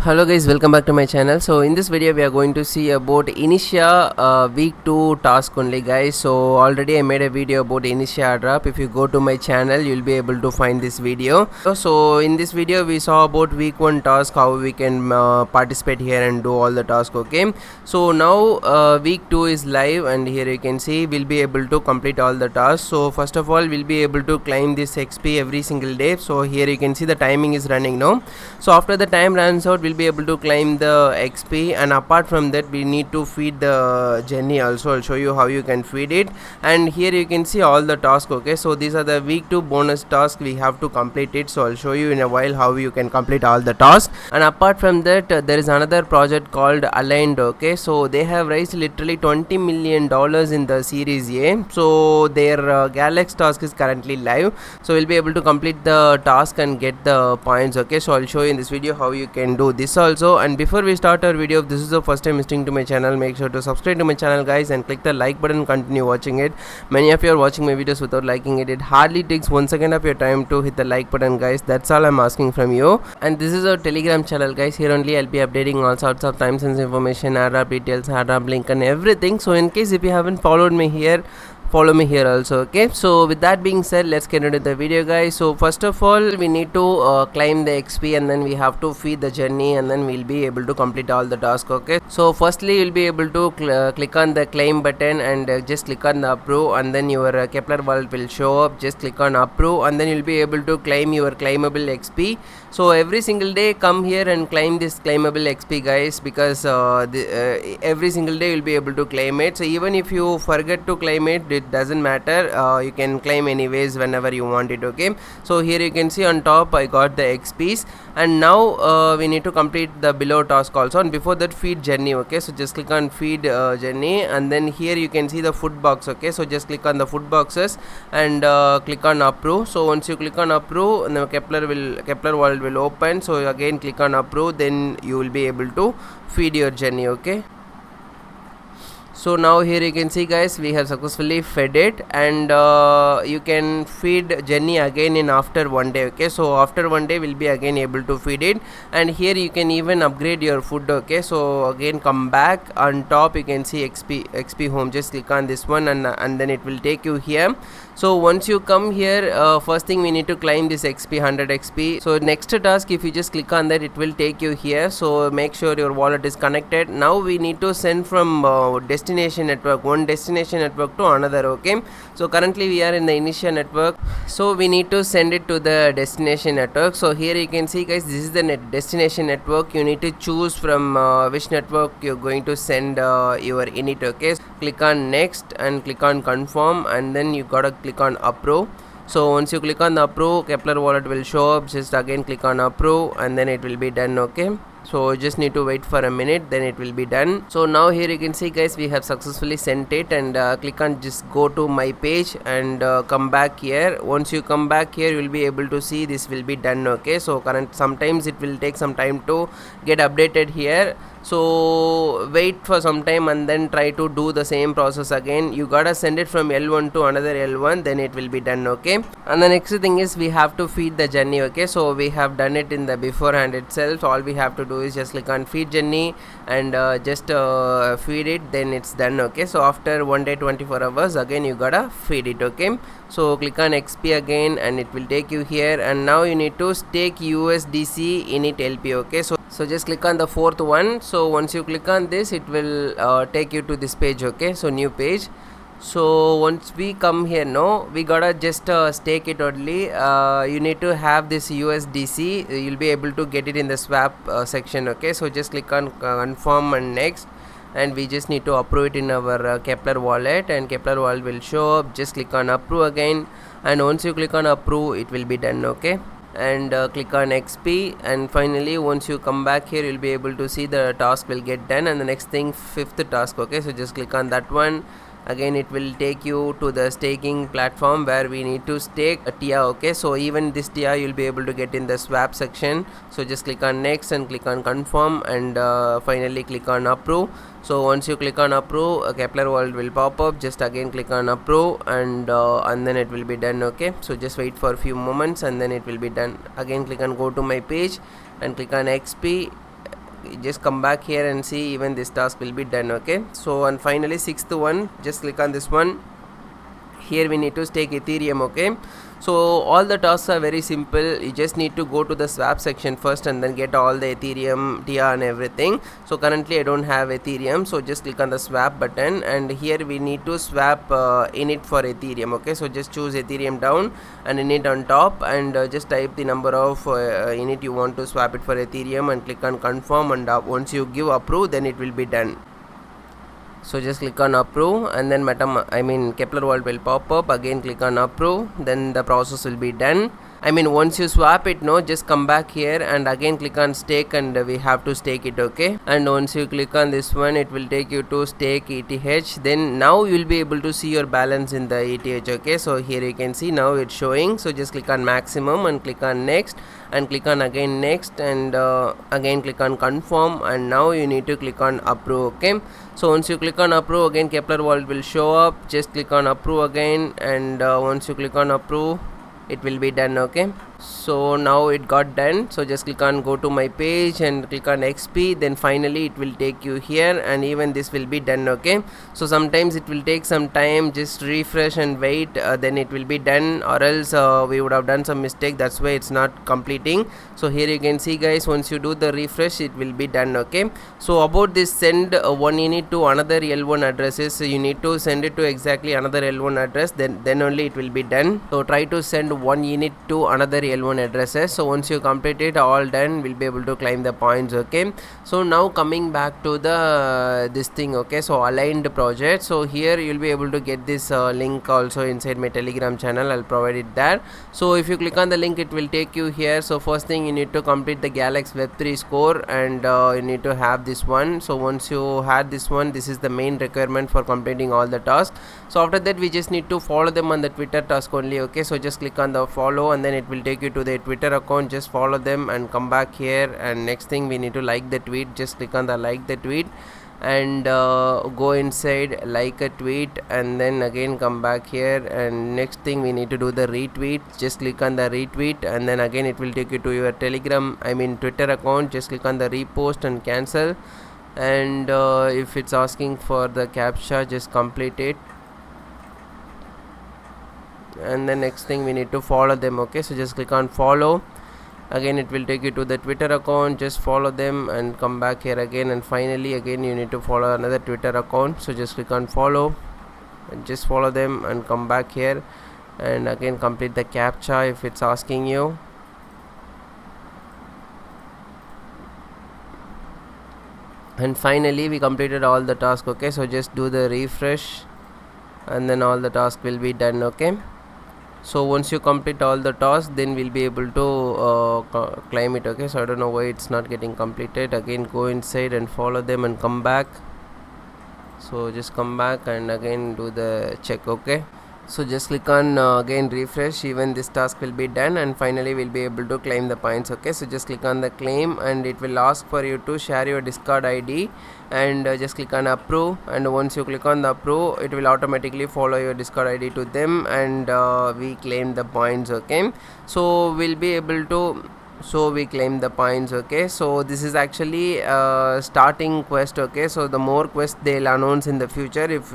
Hello guys, welcome back to my channel. So in this video we are going to see about Initia week 2 task only guys. So already I made a video about InitiaAirdrop. If you go to my channel you'll be able to find this video. So in this video we saw about week 1 task, how we can participate here and do all the tasks. Okay, so now week 2 is live and here you can see we'll be able to complete all the tasks. So first of all we'll be able to claim this XP every single day. So here you can see the timing is running now. So after the time runs out we'll be able to claim the XP, and apart from that we need to feed the Jenny also. I'll show you how you can feed it, and here you can see all the tasks. Okay, so these are the week 2 bonus tasks, we have to complete it. So I'll show you in a while how you can complete all the tasks. And apart from that there is another project called Aligned. Okay, so they have raised literally $20 million in the series A. So their Galax task is currently live, so we'll be able to complete the task and get the points. Okay, so I'll show you in this video how you can do this also. And before we start our video, if this is the first time visiting to my channel, make sure to subscribe to my channel guys and click the like button, continue watching it. Many of you are watching my videos without liking it. It hardly takes 1 second of your time to hit the like button guys. That's all I'm asking from you. And this is our Telegram channel guys. Here only I'll be updating all sorts of time sense information, airdrop details, airdrop link and everything. So in case if you haven't followed me here, follow me here also. Okay, so with that being said, let's get into the video guys. So first of all we need to claim the XP, and then we have to feed the Jenny, and then we'll be able to complete all the tasks. Okay, so firstly you'll be able to click on the claim button and just click on the approve, and then your Kepler wallet will show up. Just click on approve and then you'll be able to claim your claimable XP. So every single day come here and claim this claimable XP guys, because every single day you'll be able to claim it. So even if you forget to claim it, it doesn't matter, you can claim anyways whenever you want it. Okay, so here you can see on top I got the XPs, and now we need to complete the below task also, and before that feed Jenny. Okay, so just click on feed Jenny, and then here you can see the food box. Okay, so just click on the food boxes and click on approve. So once you click on approve, the Kepler wallet will open. So again click on approve, then you will be able to feed your Jenny. Okay, so now here you can see guys, we have successfully fed it, and you can feed Jenny again in after 1 day. Okay, so after 1 day we'll be again able to feed it, and here you can even upgrade your food. Okay, so again come back on top, you can see XP home. Just click on this one, and then it will take you here. So once you come here, first thing we need to claim this XP, 100 XP. So next task, if you just click on that, it will take you here. So make sure your wallet is connected. Now we need to send from destination network, one destination network to another. Okay, so currently we are in the Initia network, so we need to send it to the destination network. So here you can see guys, this is the destination network. You need to choose from which network you're going to send your init. Okay, click on next and click on confirm, and then you gotta click on approve. So once you click on the approve, Kepler wallet will show up. Just again click on approve, and then it will be done. Okay, so just need to wait for a minute, then it will be done. So now here you can see guys, we have successfully sent it, and click on just go to my page and come back here. Once you come back here, you will be able to see this will be done. Okay, so sometimes it will take some time to get updated here, so wait for some time and then try to do the same process again. You gotta send it from L1 to another L1, then it will be done. Okay, and the next thing is we have to feed the Jenny. Okay, so we have done it in the beforehand itself. All we have to do is just click on feed Jenny and just feed it, then it's done. Okay, so after 1 day 24 hours again you gotta feed it. Okay, so click on XP again and it will take you here, and now you need to stake USDC init LP. Okay, so just click on the fourth one. So once you click on this, it will take you to this page. Okay, so new page. So once we come here, no, we gotta just stake it only. You need to have this USDC, you'll be able to get it in the swap section. Okay, so just click on confirm and next, and we just need to approve it in our Kepler wallet, and Kepler wallet will show up. Just click on approve again, and once you click on approve, it will be done. Okay, and click on XP, and finally once you come back here, you'll be able to see the task will get done. And the next thing, fifth task. Okay, so just click on that one. Again it will take you to the staking platform where we need to stake a TIA. Okay, so even this TIA you'll be able to get in the swap section. So just click on next and click on confirm, and finally click on approve. So once you click on approve, a Kepler wallet will pop up. Just again click on approve, and then it will be done. Okay, so just wait for a few moments and then it will be done. Again click on go to my page and click on XP, just come back here and see, even this task will be done. Okay, so and finally sixth one, just click on this one. Here we need to stake Ethereum. Okay, so all the tasks are very simple. You just need to go to the swap section first and then get all the Ethereum TIA and everything. So currently I don't have Ethereum, so just click on the swap button, and here we need to swap init for Ethereum. Okay, so just choose Ethereum down and init on top, and just type the number of init you want to swap it for Ethereum, and click on confirm, and once you give approve, then it will be done. So just click on approve, and then Kepler Vault will pop up. Again click on approve, then the process will be done. Once you swap it, just come back here and again click on stake, and we have to stake it. Okay, and once you click on this one, it will take you to stake ETH. Then now you will be able to see your balance in the ETH. Okay, so here you can see now it's showing. So just click on maximum and click on next, and click on again next, and again click on confirm, and now you need to click on approve. Okay, so once you click on approve, again Kepler Vault will show up. Just click on approve again, and once you click on approve, it will be done. Okay, so now it got done. So just click on go to my page and click on XP, then finally it will take you here, and even this will be done. Okay, so sometimes it will take some time, just refresh and wait, then it will be done, or else we would have done some mistake, that's why it's not completing. So here you can see guys, once you do the refresh, it will be done. Okay, so about this send one init to another L1 addresses, so you need to send it to exactly another L1 address, then only it will be done. So try to send one unit to another L1 addresses. So once you complete it all done, we'll be able to claim the points. Okay, so now coming back to the this thing. Okay, so aligned project. So here you'll be able to get this link also inside my Telegram channel. I'll provide it there. So if you click on the link, it will take you here. So first thing, you need to complete the Galax Web3 score, and you need to have this one. So once you had this one, this is the main requirement for completing all the tasks. So after that, we just need to follow them on the Twitter task only. Okay, so just click on the follow, and then it will take you to the Twitter account. Just follow them and come back here, and next thing we need to like the tweet. Just click on the like the tweet, and go inside like a tweet, and then again come back here, and next thing we need to do the retweet. Just click on the retweet, and then again it will take you to your Twitter account. Just click on the repost and cancel, and if it's asking for the captcha, just complete it, and then next thing we need to follow them. Okay, so just click on follow. Again it will take you to the Twitter account. Just follow them and come back here again, and finally again you need to follow another Twitter account. So just click on follow and just follow them and come back here, and again complete the captcha if it's asking you. And finally we completed all the tasks. Okay, so just do the refresh, and then all the tasks will be done. Okay, so once you complete all the tasks, then we'll be able to claim it. Okay, so I don't know why it's not getting completed. Again go inside and follow them and come back. So just come back and again do the check. Okay, so just click on again refresh, even this task will be done, and finally we'll be able to claim the points. Okay, so just click on the claim, and it will ask for you to share your Discord ID, and just click on approve, and once you click on the approve, it will automatically follow your Discord ID to them, and we claim the points. Okay, so we'll be able to we claim the points. Okay, so this is actually starting quest. Okay, so the more quests they'll announce in the future, if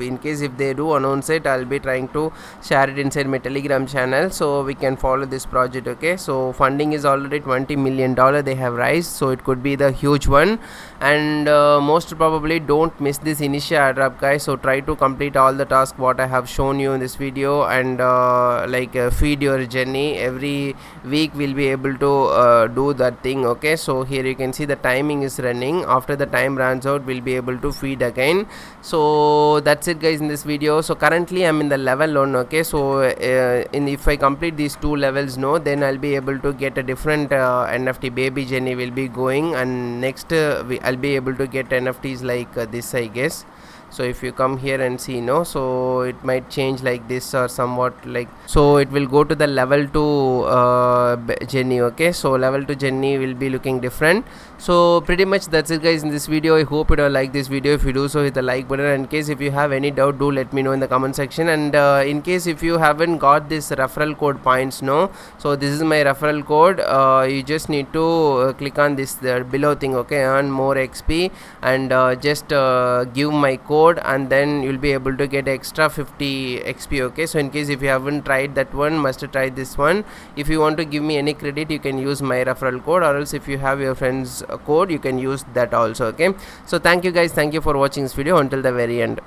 they do announce it, I'll be trying to share it inside my Telegram channel, so we can follow this project. Okay, so funding is already $20 million they have raised, so it could be the huge one, and most probably don't miss this InitiaAirdrop, guys. So try to complete all the tasks what I have shown you in this video, and feed your journey. Every week we'll be able to do that thing. Okay, so here you can see the timing is running. After the time runs out, we'll be able to feed again. So that's it, guys, in this video. So currently I'm in the level 1. Okay, so if I complete these 2 levels, then I'll be able to get a different NFT baby journey will be going, and next I'll be able to get NFTs like this, I guess. So if you come here and see, no, so it might change like this or somewhat like, so it will go to the level 2 Jenny. Okay, so level 2 Jenny will be looking different. So pretty much that's it guys in this video. I hope you have liked this video. If you do so, hit the like button, and in case if you have any doubt, do let me know in the comment section. And in case if you haven't got this referral code points, no, so this is my referral code. You just need to click on this below thing, okay, earn more XP, and just give my code, and then you'll be able to get extra 50 XP. Okay, so in case if you haven't tried that one, must try this one. If you want to give me any credit, you can use my referral code, or else if you have your friend's code, you can use that also. Okay, so thank you guys, thank you for watching this video until the very end.